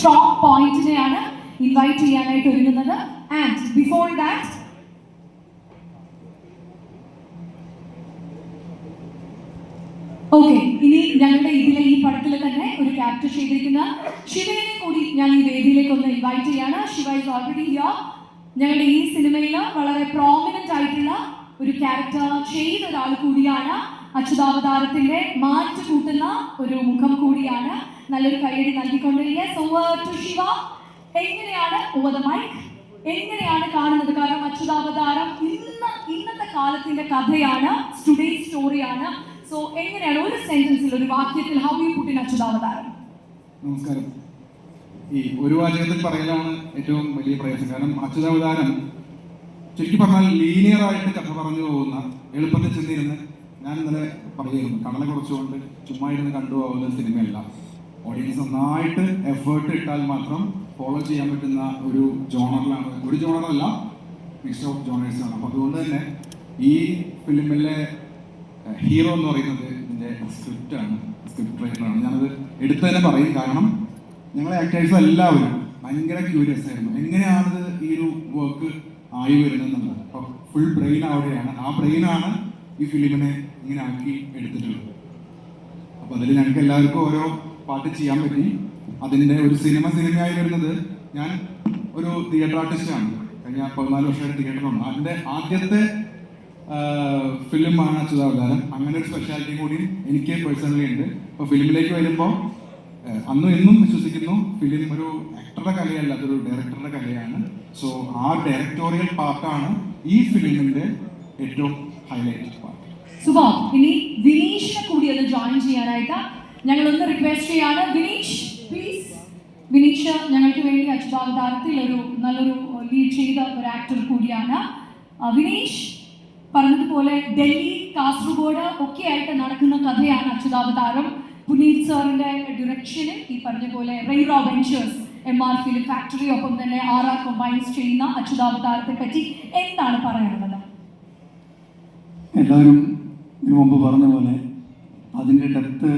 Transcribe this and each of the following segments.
Strong പോയിന്റിനെയാണ് invite ചെയ്യാനായിട്ട് ഒരുങ്ങുന്നത്. And before that okay, ഇനി ഞങ്ങളുടെ ഇതിലെ ഈ പടത്തിൽ തന്നെ ഒരു ക്യാരക്ടർ ചെയ്തിരിക്കുന്ന ശിവനെ കൂടി ഞാൻ ഈ വേദിയിലേക്ക് ഒന്ന് ഇൻവൈറ്റ് ചെയ്യാണ്. Shiva is already here. ഞങ്ങളുടെ ഈ സിനിമയിൽ വളരെ പ്രോമിനന്റ് ആയിട്ടുള്ള ഒരു ക്യാരക്ടർ ചെയ്ത ഒരാൾ കൂടിയാണ്. അച്യുതാവതാരത്തിന്റെ മാറ്റു കൂട്ടുന്ന ഒരു മുഖം കൂടിയാണ്. നല്ലൊരു കൈയടി നൽകിക്കൊണ്ട് ശിവ എങ്ങനെയാണ് എങ്ങനെയാണ് കാണുന്നത്? കാരണം അച്യുതാവതാരം ഇന്നത്തെ കാലത്തിന്റെ കഥയാണ്, ടുഡേ സ്റ്റോറിയാണ്. സോ എങ്ങനെയാണ് ഒരു സെന്റൻസിൽ, ഒരു വാക്യത്തിൽ ഹൗ യു പുട്ട് ഇൻ അച്യുതാവതാരം? നമസ്കാരം. ഈ ഒരു വാചകത്തിൽ പറയലാണ് ഏറ്റവും വലിയ പ്രയാസം. കാരണം അച്യുതാവതാരം ശരിക്കും പറഞ്ഞാൽ ലീനിയർ ആയിട്ട് കഥ പറഞ്ഞു പോകുന്ന, എളുപ്പത്തിൽ ചെന്നിരുന്ന് ഞാൻ ഇന്നലെ പറയുന്നു, കടല കുറച്ചുകൊണ്ട് ചുമ്മാ ഇരുന്ന് കണ്ടുപോകുന്ന സിനിമയല്ല. ഓഡിയൻസ് നന്നായിട്ട് എഫേർട്ട് ഇട്ടാൽ മാത്രം ഫോളോ ചെയ്യാൻ പറ്റുന്ന ഒരു ജോണറിലാണ്. ഒരു ജോണറല്ല, മിക്സ് ഓഫ് ജോണേഴ്സാണ്. അപ്പോൾ അതുകൊണ്ട് തന്നെ ഈ ഫിലിമിലെ ഹീറോ എന്ന് പറയുന്നത് ഇതിൻ്റെ സ്ക്രിപ്റ്റ് റൈറ്ററാണ്. ഞാനത് എടുത്തു തന്നെ പറയും. കാരണം ഞങ്ങളെ ആക്ടേഴ്സ് എല്ലാവരും ഭയങ്കര ക്യൂരിയസ് ആയിരുന്നു, എങ്ങനെയാണിത് ഈ ഒരു വർക്ക് ആയി വരുന്നതെന്നുള്ളത്. അപ്പോൾ ഫുൾ ബ്രെയിൻ അവിടെയാണ്. ആ ബ്രെയിനാണ് ഈ ഫിലിമിനെ ഇങ്ങനെ ആക്കി എടുത്തിട്ടുള്ളത്. അപ്പോൾ അതിൽ ഞങ്ങൾക്ക് എല്ലാവർക്കും ഓരോ പാട്ട് ചെയ്യാൻ പറ്റി. അതിൻ്റെ ഒരു സിനിമയായി വരുന്നത്, ഞാൻ ഒരു തിയേറ്റർ ആർട്ടിസ്റ്റാണ്. കഴിഞ്ഞ 14 വർഷമായിട്ട് തിയേറ്ററുണ്ട്. അതിൻ്റെ ആദ്യത്തെ ഫിലിമാണ് അച്യുതാവതാരം. അങ്ങനെ ഒരു സ്പെഷ്യാലിറ്റി കൂടി എനിക്ക് പേഴ്സണലി ഉണ്ട്. അപ്പോൾ ഫിലിമിലേക്ക് വരുമ്പോൾ അന്നും എന്നും വിശ്വസിക്കുന്നു, ഫിലിം ഒരു ആക്ടറുടെ കലയല്ല, അതൊരു ഡയറക്ടറുടെ കലയാണ്. സോ ആ ഡയറക്ടോറിയൽ പാർട്ടാണ് ഈ ഫിലിമിന്റെ ഏറ്റവും ഹൈലൈറ്റ് പാർട്ട്. സുബോധ്, ഇനി വിനീഷിനെ കൂടി ഒന്ന് ജോയിൻ ചെയ്യാനായിട്ട് ഞങ്ങളൊന്ന് റിക്വസ്റ്റ് ചെയ്യാണ്. വിനീഷ് പ്ലീസ്. വിനീഷ് ഞങ്ങൾക്ക് വേണ്ടി അച്യുതാവതാരത്തിൽ ഒരു നല്ലൊരു ലീഡ് ചെയ്ത ഒരു ആക്ടർ കൂടിയാണ്. വിനീഷ് പറഞ്ഞതുപോലെ ഡൽഹി, കാസർഗോഡ് ഒക്കെ ആയിട്ട് നടക്കുന്ന കഥയാണ് അച്യുതാവതാരം. പുനീത് സാറിന്റെ ഡിറക്ഷനിൽ ഈ പറഞ്ഞ പോലെ റെയ്റോ വെഞ്ചേഴ്സ്, MR ഫിലിം ഫാക്ടറി, ഒപ്പം തന്നെ RR കമ്പൈൻസ് ചെയ്യുന്ന അച്യുതാവതാരത്തെ പറ്റി എന്താണ് പറയാനുള്ളത്? എല്ലാവരും ഇതിനു മുമ്പ് പറഞ്ഞ പോലെ അതിൻ്റെ ഡെപ്ത്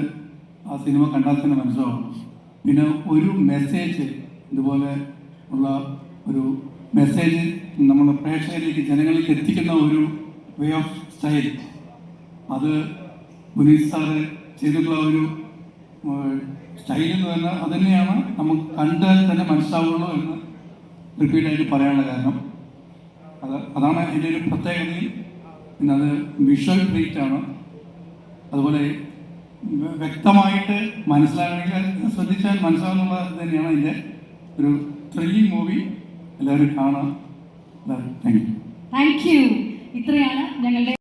ആ സിനിമ കണ്ടാൽ തന്നെ മനസ്സിലാവും. പിന്നെ ഒരു മെസ്സേജ്, ഇതുപോലെ ഉള്ള ഒരു മെസ്സേജ് നമ്മുടെ പ്രേക്ഷകരിലേക്ക്, ജനങ്ങളിലേക്ക് എത്തിക്കുന്ന ഒരു വേ ഓഫ് സ്റ്റൈൽ, അത് പുനീത് സാറ് ചെയ്തിട്ടുള്ള ഒരു സ്റ്റൈൽ എന്ന് പറഞ്ഞാൽ അത് തന്നെയാണ് നമുക്ക് കണ്ടാൽ തന്നെ മനസ്സിലാവുള്ളൂ എന്ന് റിപ്പീറ്റായിട്ട് പറയാനുള്ള കാരണം. അതാണ് അതിൻ്റെ ഒരു പ്രത്യേകതയും. പിന്നെ അത് വിഷ്വൽ ട്രീറ്റ് ആണ്. അതുപോലെ വ്യക്തമായിട്ട് മനസ്സിലാകണമെങ്കിൽ ശ്രദ്ധിച്ചാൽ മനസ്സിലാവുന്നുള്ളത് തന്നെയാണ് അതിൻ്റെ ഒരു ത്രില്ലിംഗ് മൂവി. എല്ലാവരും കാണാം. Thank you. ഇത്രയാണ് ഞങ്ങളുടെ